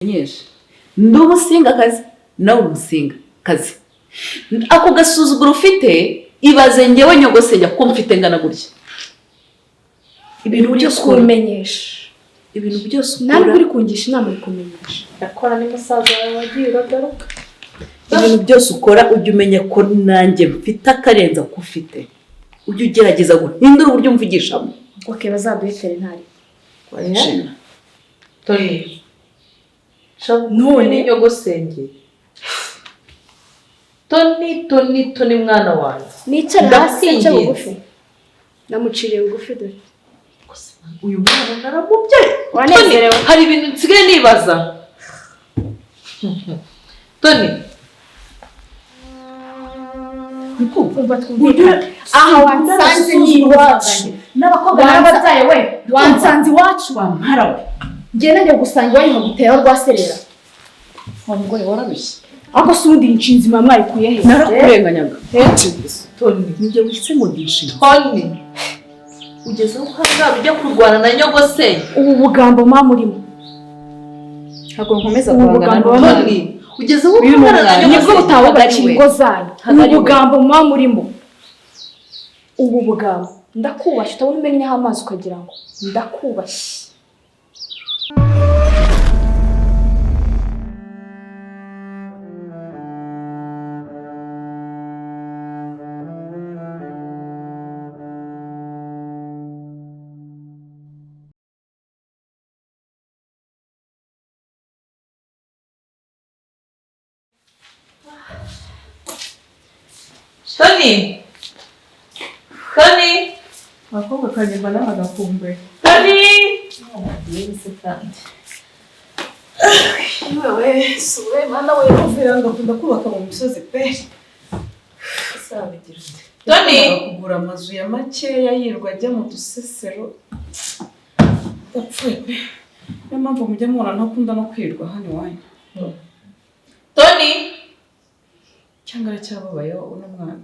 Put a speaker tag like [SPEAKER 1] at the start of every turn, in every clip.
[SPEAKER 1] nyesha ndi umusingakazi nawe umusingakazi ako gasuzuguro ufite ibaze njyewe nyogosenya ko mfite ngana gutya
[SPEAKER 2] ibintu byose kumenyesha
[SPEAKER 1] ibintu byose
[SPEAKER 2] ntabwo uri kungisha inama kumenyesha
[SPEAKER 3] akora ni musaza wawe wagiye uragaruka
[SPEAKER 1] ibintu byose ukora ujye umenya ko nanjye mfite akarenza ko ufite ujye ugerageza guhindura uburyo mvugishamo
[SPEAKER 2] okay bazaduhetere ntari
[SPEAKER 1] washina
[SPEAKER 3] none nyogosenge Toni mwana wanjye
[SPEAKER 2] nicara hasi nce bugufi namuciriye bugufi dore
[SPEAKER 3] uyu mwana naramubye
[SPEAKER 2] wanezerewe
[SPEAKER 1] hari ibintu nsigaye nibaza
[SPEAKER 3] Toni
[SPEAKER 2] kumva twumvikana aha wansanze ni iwacu
[SPEAKER 1] n'abakobwa n'ababyaye we
[SPEAKER 2] wansanze iwacu
[SPEAKER 1] wampara we
[SPEAKER 2] njye najya gusanga iwanyu nkagutera rwaserera
[SPEAKER 1] wa mugore wararushye
[SPEAKER 2] ako si undi inshinzi mama mwayikuye he
[SPEAKER 1] narakurenganyaga
[SPEAKER 3] Toni
[SPEAKER 1] nibyo wise ngo ndishimye
[SPEAKER 3] Toni ugeze aho ukanga ujya kurwana na nyogosenge
[SPEAKER 2] ubu bugambo mama urimo
[SPEAKER 1] ntabwo nkomeza
[SPEAKER 2] ubu
[SPEAKER 1] guhangana
[SPEAKER 2] bugambo
[SPEAKER 3] Toni ugeze aho ukanga na
[SPEAKER 2] nibwo
[SPEAKER 3] nyogosenge
[SPEAKER 2] butawugacira ingo zanyu ubu
[SPEAKER 3] Hagari we.
[SPEAKER 2] bugambo mama urimo ubu bugambo ndakubashye utabona umenyeho amazi ukagira ngo ndakubashye
[SPEAKER 3] Toni
[SPEAKER 4] abakobwa kanyuma n'agakumbe
[SPEAKER 3] Toni yese kandi
[SPEAKER 4] yewe suwe mana we uvira ngakunda kubaka mu misozi pe
[SPEAKER 3] sabigira Toni
[SPEAKER 4] kugura amazu ya makeya yirwa ajya mu dusesero yapfuye pe niyo mpamvu mujya mubona ntakunda no kwirwa hano iwanyu
[SPEAKER 3] Toni
[SPEAKER 4] cyangwa aracyababayeho uno mwana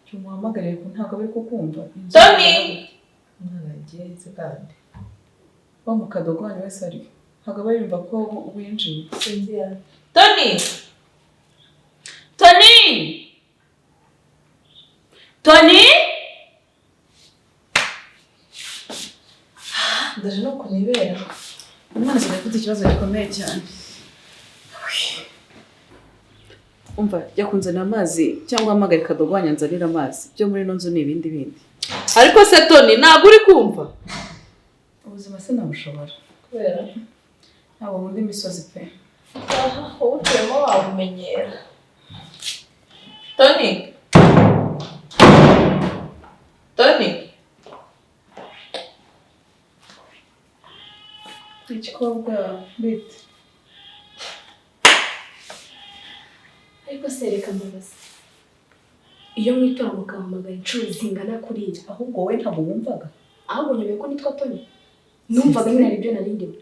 [SPEAKER 4] cyumuhamagariye ko ntabwo bari kukumva
[SPEAKER 3] Toni umwana yagenze kandi
[SPEAKER 4] wa mu kadogo wanyu wese ari ntabwo aba yumva ko winjiye
[SPEAKER 3] sinzira Toni
[SPEAKER 1] Toni Toni
[SPEAKER 3] ndaje no kunibera
[SPEAKER 4] umwana asigaye afite ikibazo gikomeye cyane
[SPEAKER 1] umva jya kunzanira amazi cyangwa hamagara kadogo wanyanzanira amazi byo muri ino nzu ni ibindi bindi ariko se Toni ntabwo uri kumva
[SPEAKER 4] ubuzima sinabushobora
[SPEAKER 3] kubera
[SPEAKER 4] ntabwo nkunda imisozi pe
[SPEAKER 3] aha ubutuyemo wabumenyera Toni
[SPEAKER 4] ikikobwa bite
[SPEAKER 2] ariko se reka mbabaza iyo mwitora mukahamagara inshuro zingana kuriya
[SPEAKER 1] ahubwo wowe ntabwo wumvaga
[SPEAKER 2] ahubwo nyuma ko nitwa Toni numvaga nyine aribyo narindimo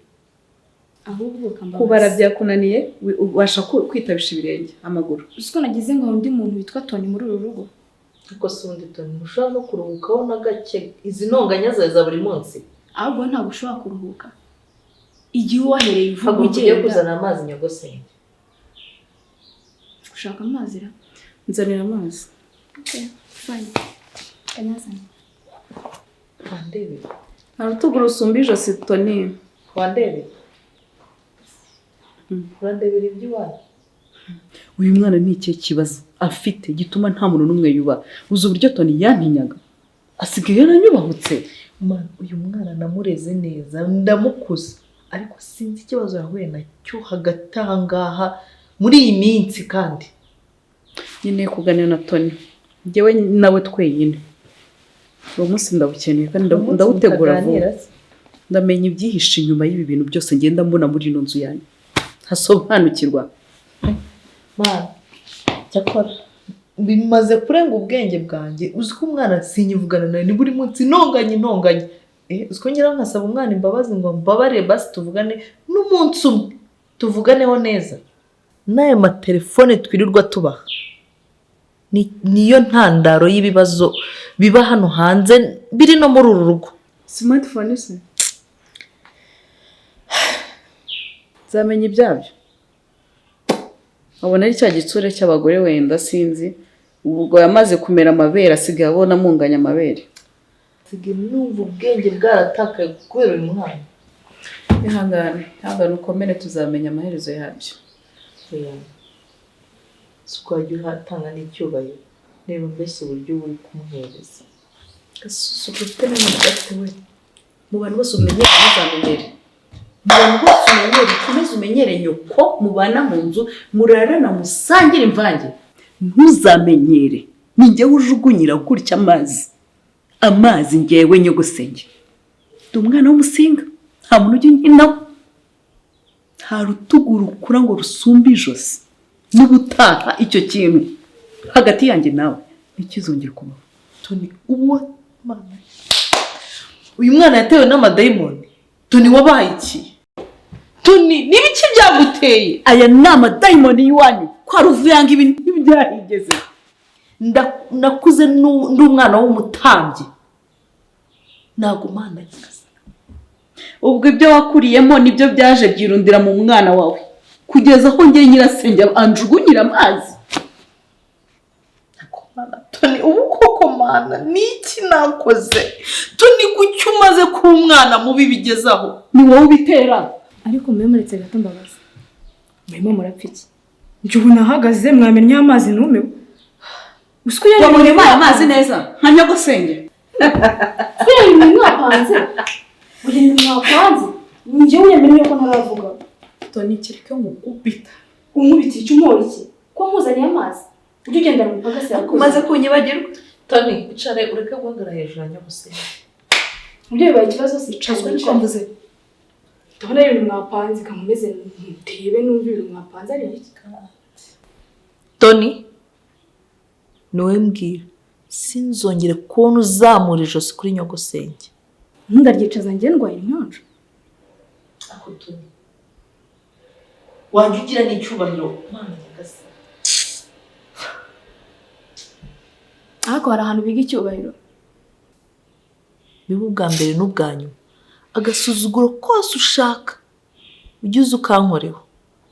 [SPEAKER 2] ahubwo kambabaza
[SPEAKER 1] kubara byakunaniye ubasha kwitabisha ibirenge amaguru
[SPEAKER 2] uziko nagize ngo undi muntu witwa Toni muri uru rugo
[SPEAKER 3] ariko si undi Toni ushobora no kuruhukaho na gake izi ntonganya zawe za buri munsi
[SPEAKER 2] ahubwo ntabwo ushobora kuruhuka igihe wahereye uvuga
[SPEAKER 3] ntabwo ugiye
[SPEAKER 2] ugenda
[SPEAKER 3] kuzana amazi nyogosenge
[SPEAKER 2] ushaka amazi ra
[SPEAKER 1] nzanira amazi
[SPEAKER 2] okay fine kanyazana
[SPEAKER 3] wandebe
[SPEAKER 1] nta rutugu rusumba ijosi Toni
[SPEAKER 3] wandebe urandebera iby'iwanyu
[SPEAKER 1] uyu mwana ni ikihe kibazo afite gituma nta muntu n'umwe yubaha uzi uburyo Toni yantinyaga asigaye yaranyubahutse
[SPEAKER 3] uyu mwana namureze neza ndamukuza ariko sinzi ikibazo yahuye nacyo hagati aha ngaha muri iyi minsi kandi
[SPEAKER 1] nyine kuganira na Toni njyewe nawe twenyine uwo munsi ndabukeneye kandi ndawutegura vuba ndamenya ibyihishe inyuma y'ibi bintu byose ngenda mbona muri ino nzu yanyu hasobanukirwa
[SPEAKER 3] mana cyakora bimaze kurenga ubwenge bwanjye uzi ko umwana sinyivugana nawe ni buri munsi ntonganye uzi ko ngira nkasaba umwana imbabazi ngo mbabarire basi tuvugane n'umunsi umwe tuvuganeho neza n'aya matelefone twirirwa tubaha niyo ntandaro y'ibibazo biba hano hanze biri no muri uru rugo
[SPEAKER 1] smartphone se nzamenya ibyabyo. Abona ari cya gitsure cy'abagore wenda sinzi. Ubwo yamaze kumera amabere asigaye abona amunganya amabere.
[SPEAKER 3] Sigaye numva ubwenge bwaratakaye kubera uyu mwana.
[SPEAKER 1] Ihangane ukomere tuzamenya amaherezo yabyo.
[SPEAKER 3] Twajya uhatanga n'icyubahiro. Reba mbese uburyo buri kumuhereza.
[SPEAKER 1] Gasusuke ufite n'umuntu udafite we. Mu bantu bose umenyere ntuzamenyere. Mu bantu bose umenyere ukomeze umenyere nyoko mubana mu nzu murarana musangire imvange. Ntuzamenyere. Ni njyewe ujugunyira gutya amazi njyewe nyogosenge. Ndi umwana w'umusinga. Nta muntu ujya unkinaho. Nta rutugu rukura ngo rusumbe ijosi. N'ubutaha icyo kintu hagati yanjye nawe ntikizongere kubaho.
[SPEAKER 3] Toni uwo mwana. Uyu mwana yatewe n'amadayimoni. Toni wabaye iki? Toni n'ibiki byaguteye?
[SPEAKER 1] Aya ni amadayimoni y'iwanyu. Kwa ruvuyanga ibintu ntibyahigeze.
[SPEAKER 3] Nakuze ndi umwana w'umutambyi. Ntabwo mana yikaza.
[SPEAKER 1] Ubwo ibyo wakuriyemo nibyo byaje byirundira mu mwana wawe. Kugeza aho ngiye nyirasenge anjugunyira amazi.
[SPEAKER 3] Toni ubu koko mana niki nakoze? Toni gucyo umaze ku mwana mubi bigezaho.
[SPEAKER 1] Ni wowe ubitera.
[SPEAKER 2] Ariko muretse gato mbabaza. Murimo murapfa iki? Njye ubu nahagaze mwamennye amazi numiwe. Usiko yari
[SPEAKER 1] wamuri amazi neza nka nyogosenge.
[SPEAKER 2] Yari mwapanze. Uri mwapanze. Njye unyemeye ko ntaravuga.
[SPEAKER 1] Toni kireke ngukubita.
[SPEAKER 2] Unkubita icyumoro iki? Ko nkuzaniye amazi. Ujye ugenda mu pagasi yakoze.
[SPEAKER 1] Umaze kunyibagirwa.
[SPEAKER 3] Toni icare ureke guhagara hejuru ya nyogosenge.
[SPEAKER 2] Mubyo bibaye ikibazo si
[SPEAKER 1] Cazwe n'icambuze.
[SPEAKER 2] Tubona ibintu mwapanze kamumeze ntebe numva ibintu mwapanze ari iki?
[SPEAKER 3] Toni nowe mbwira sinzongere kubona uzamura ijosi kuri nyogosenge.
[SPEAKER 2] Ndaryicaza njye ndwaye inyonjo.
[SPEAKER 3] Ako Toni wanjye ugira n'icyubahiro mana nyagasa.
[SPEAKER 2] Ariko hari ahantu biga icyubahiro.
[SPEAKER 3] Biba ubwa mbere n'ubwa nyuma. Agasuzuguro kose ushaka ujye uza ukankoreho.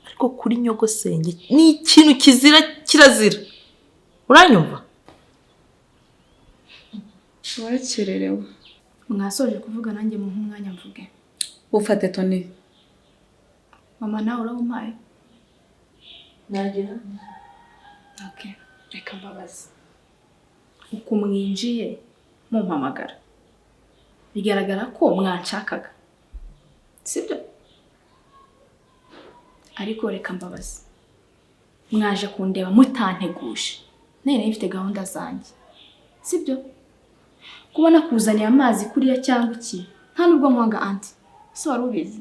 [SPEAKER 3] Ariko kuri nyogosenge ni ikintu kizira kirazira. Uranyumva?
[SPEAKER 1] Warakererewe.
[SPEAKER 2] Mwasoje kuvuga nanjye mu mwanya mvuge.
[SPEAKER 1] Ufate Toni.
[SPEAKER 2] Mama nawe uramumpaye.
[SPEAKER 3] Nagira.
[SPEAKER 2] Okay, reka mbabaza. Uko mwinjiye mumpamagara. Bigaragara ko mwanshakaga. Sibyo? Ariko reka mbabaza. Mwaje kundeba mutanteguje. Nene mfite gahunda zanjye. Sibyo? Kubona kuzaniye amazi kuriya cyangwa iki? Nta nubwo nkwanga anti. So wari ubizi.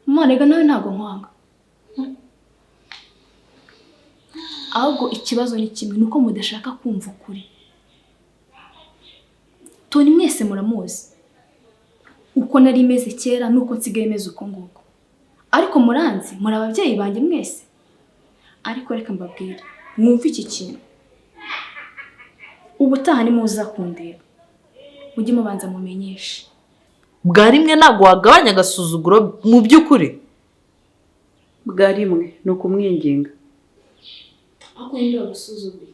[SPEAKER 2] Mwanega nawe ntago nkwanga. Ahubwo ikibazo ni kimwe nuko mudashaka kumva ukuri. Toni mwese muramuzi. Uko nari meze kera nuko nsigaye meze uko nguko. Ariko muranzi muri ababyeyi banjye mwese. Ariko reka mbabwire mwumve iki kintu. Ubutaha ni muza kundeba. Mujye mubanza mumenyeshe.
[SPEAKER 3] Bwa rimwe ntago wagabanya agasuzuguro mu by'ukuri.
[SPEAKER 1] Bwa rimwe ni ukumwinginga.
[SPEAKER 2] Ako ndi abasuzuguro.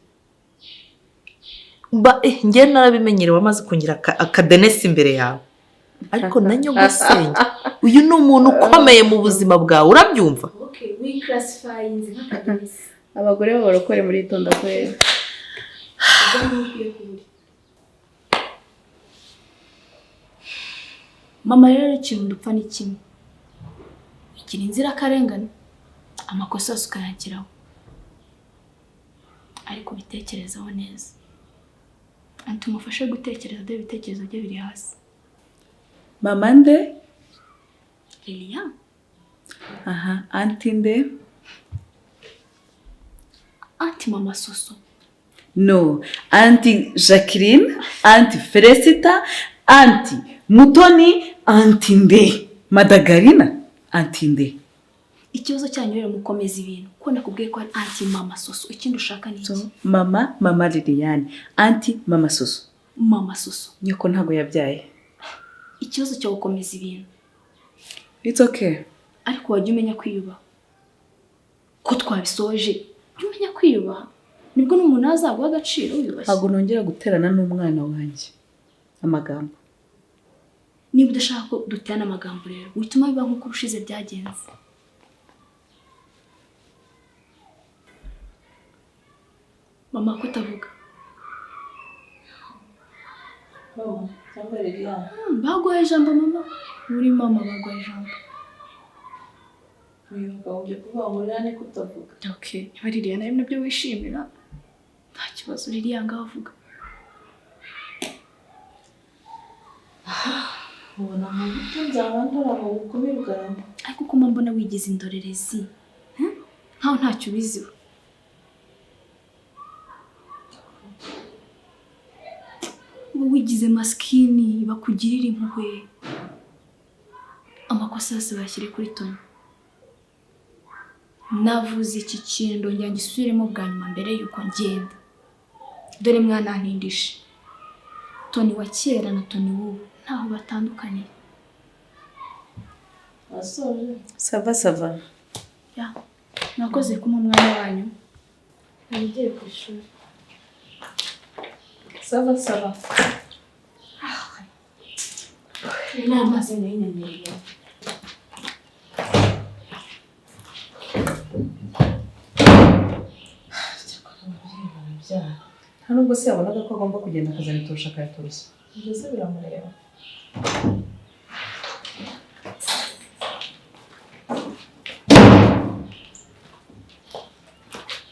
[SPEAKER 3] Njye narabimenyereye wamaze kungira akadenesi imbere yawe. Ariko na nyogosenge uyu ni umuntu ukomeye mu buzima bwawe urabyumva?
[SPEAKER 2] Okay, we classify inzi nk'akadenesi.
[SPEAKER 1] Abagore b'abarokore muri itonda kwera.
[SPEAKER 2] Mama rero ikintu dupfa ni kimwe. Igira inzirakarengane. Amakosa yose ukayagiraho. Ariko bitekerezaho neza. Anti umufashe gutekereza dore ibitekerezo bye biri hasi.
[SPEAKER 1] Mama nde?
[SPEAKER 2] Lilian.
[SPEAKER 1] Aha, anti nde?
[SPEAKER 2] Anti mama Soso.
[SPEAKER 1] No, anti Jacqueline, anti Felicita, anti Mutoni, anti nde? Madagarina, anti nde?
[SPEAKER 2] Ikibazo cyanyu rero mukomeza ibintu. Ko nakubwiye ko ari anti mama Soso. Ikindi ushaka ni iki?
[SPEAKER 1] Mama Liliane, anti mama Soso.
[SPEAKER 2] Mama Soso.
[SPEAKER 1] Nyoko ntago yabyaye.
[SPEAKER 2] Ikibazo cyo gukomeza ibintu.
[SPEAKER 1] It's okay.
[SPEAKER 2] ariko wajya umenya kwiyubaha. Ko twabisoje jya umenya kwiyubaha, nibwo n'umuntu azaguha agaciro wiyubashye.
[SPEAKER 1] ntabwo nongera guterana n'umwana wanjye amagambo.
[SPEAKER 2] Niba udashaka ko duterana amagambo rero wituma biba nk'uko ubushize byagenze. Mama ko utavuga?
[SPEAKER 3] Mama cyangwa Liliane?
[SPEAKER 2] Baguhaye ijambo mama. Uri mama baguhaye ijambo.
[SPEAKER 3] Uyu mugabo uje kuvuga ngo Liliane ko utavuga.
[SPEAKER 2] Okay, niba Liliane ari nabyo wishimira nta kibazo, Liliane ngaho avuga.
[SPEAKER 3] Ubona mu buryo nzaba ndora mu bukomeye bwawe.
[SPEAKER 2] Ariko ko mbona wigize indorerezi, nkaho ntacyo ubiziho. Uba wigize maskini bakugirira impuhwe. Amakosa yose bashyire kuri Tony. Navuze iki kintu ndongera ngisubiremo bwa nyuma mbere yuko ngenda. Dore mwana ntindishe. Tony wa kera na Tony w'ubu ntaho batandukaniye.
[SPEAKER 3] Wasoje?
[SPEAKER 1] Sava.
[SPEAKER 2] Ya, nakoze kumwe umwana wanyu. Ngiye ku ishuri.
[SPEAKER 3] Sava.
[SPEAKER 2] Ni amazi n'inyenyeri.
[SPEAKER 1] nta nubwo se yabonaga ko agomba kugenda akazanitorosha akayatorosa.
[SPEAKER 3] Byose biramureba.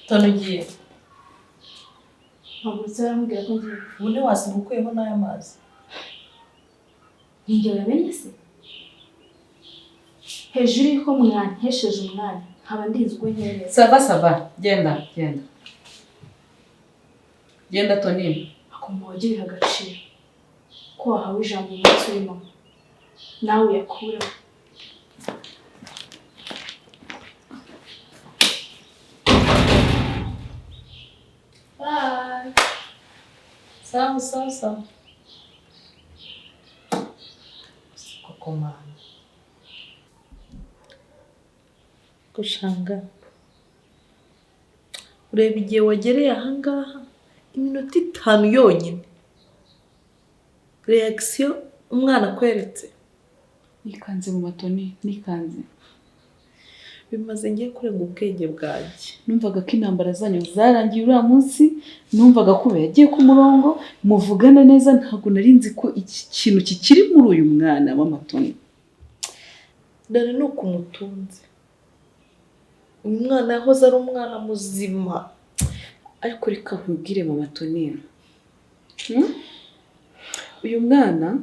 [SPEAKER 3] Tony ugiye.
[SPEAKER 2] Ntabwo uzarambwira ko ngiye.
[SPEAKER 3] Ubundi wasiga ukuyeho n'aya mazi.
[SPEAKER 2] Ninjye wamenye se? Hejuru yuko mwantesheje umwanya nkaba ndizwe neza.
[SPEAKER 1] Sava, genda Tony.
[SPEAKER 2] Akumva wagirira agaciro ko wahawe ijambo umunsi urimo nawe uyakureho.
[SPEAKER 3] Bye. Sawa. Koko mama. Gushanga. Ureba igihe wagereye ahangaha iminota 5 yonyine. Reaction umwana akweretse.
[SPEAKER 1] Nikanze mu matoni, nikanze.
[SPEAKER 3] Bimaze ngiye kurenga ubwenge bwanjye.
[SPEAKER 1] Numvaga ko intambara zanyu zarangiye uriya munsi, numvaga ko yagiye ku murongo, muvugana neza, ntabwo nari nzi ko iki kintu kikiri muri uyu mwana w'amatoni.
[SPEAKER 3] Dore no kumutunze. Uyu mwana yahoze ari umwana muzima.
[SPEAKER 1] Ariko reka nkubwire mu matoni. Uyu mwana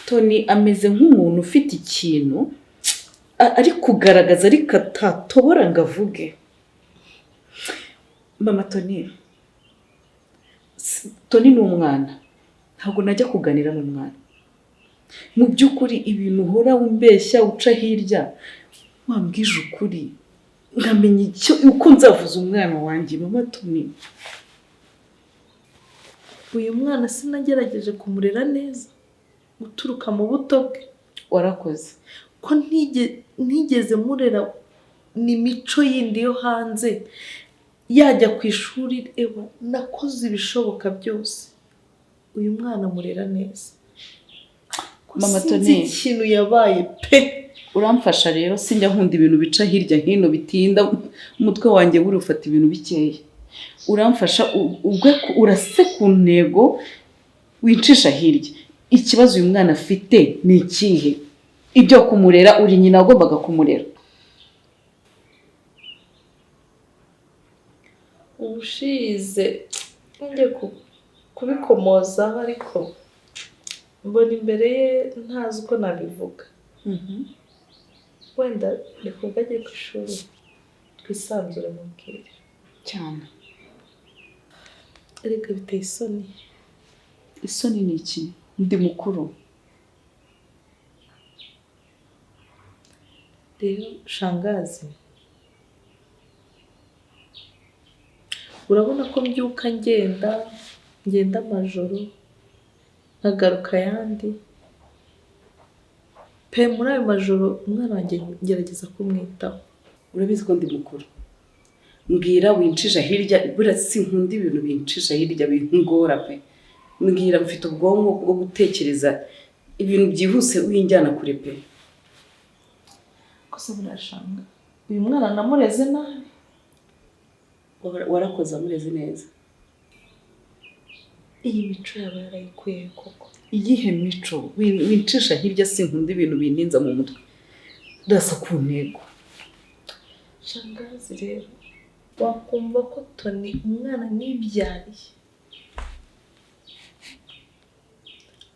[SPEAKER 1] Tony ameze nk'umuntu ufite ikintu ari kugaragaza ariko atatobora ngo avuge. Mama Tony ni umwana, ntabwo najya kuganira n'umwana. Mu by'ukuri ibintu uhora umbeshya uca hirya, wambwije ukuri ngamenya uko nzavuza umwana wanjye. Mama Tony,
[SPEAKER 3] uyu mwana sinagerageje kumurera neza guturuka mu buto bwe.
[SPEAKER 1] Warakoze
[SPEAKER 3] ko ntigeze murera ni mico yindi yo hanze. Yajya ku ishuri ewa nakoze ibishoboka byose. Uyu mwana murera neza.
[SPEAKER 1] Mama Tony,
[SPEAKER 3] ikintu yabaye pe.
[SPEAKER 1] Uramfasha rero, sinjya nkunda ibintu bica hirya hino bitinda, umutwe wanjye buri ufata ibintu bikeya. Uramfasha ubwo urase ku ntego wincisha hirya. Ikibazo uyu mwana afite ni ikihe? Ibyo kumurera uri nyina agombaga kumurera.
[SPEAKER 3] Ubushize njye kubikomoza ariko mbona imbere ye ntazi uko nabivuga. Wenda reka ajye ku ishuri twisanzure mubwire
[SPEAKER 1] cyane.
[SPEAKER 3] Erega biteye isoni.
[SPEAKER 1] Isoni ni iki? Ndi mukuru.
[SPEAKER 3] Rero shangazi, urabona ko mbyuka ngenda amajoro nkagaruka ayandi pe muri ayo majoro umwana wanjye ngerageza kumwitaho.
[SPEAKER 1] urabizi ko ndi mukuru, mbwira wincisha hirya, buriya sinkunda ibintu bincisha hirya bingora pe. Mbwira mfite ubwonko bwo gutekereza ibintu byihuse winjyana kure pe.
[SPEAKER 3] Gusa burashanga uyu mwana namureze nabi.
[SPEAKER 1] Warakoze amureze neza.
[SPEAKER 3] Iyi mico yaba yarayikuye koko.
[SPEAKER 1] Iyihe mico wincisha hirya, sinkunda ibintu bintinza mu mutwe, ndasa ku ntego.
[SPEAKER 3] Shangazi rero wakumva ko Tony umwana nibyariye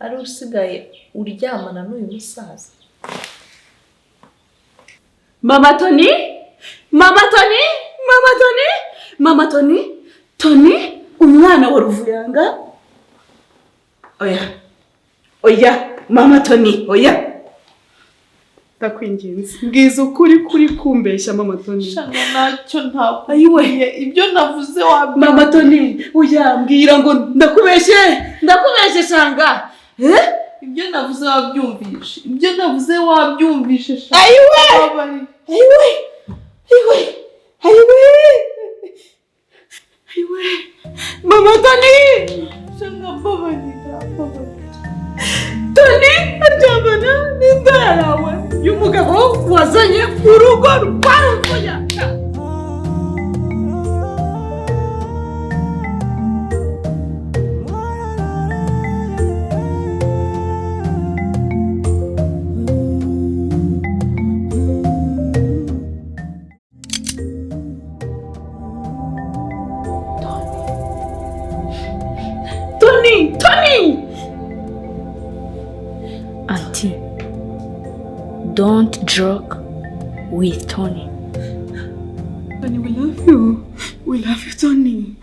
[SPEAKER 3] ari usigaye uryamana n'uyu musaza.
[SPEAKER 1] Mama Tony, Mama Tony, Mama Tony, Mama Tony, Tony, umwana wa Ruvuyanga. Oya, Mama Tony, oya. Ndakwinginze, mbwiza ukuri kuri kumbeshya Mama Tony.
[SPEAKER 3] Shanga ntacyo ntabwo.
[SPEAKER 1] Ayiwe,
[SPEAKER 3] ibyo navuze wabyumva.
[SPEAKER 1] Mama Tony, oya mbwira ngo ndakubeshye shanga.
[SPEAKER 3] Ibyo navuze wabyumvishe. Ibyo navuze wabyumvishe shanga.
[SPEAKER 1] Ayiwe! Mama Tony!
[SPEAKER 3] Shanga babarira.
[SPEAKER 1] Tony aryamana n'inda yawe y'umugabo wazanye urugo rwa Ruvuyanga. Tony!
[SPEAKER 2] Auntie, don't joke with Tony.
[SPEAKER 1] Tony, we love you. We love you, Tony.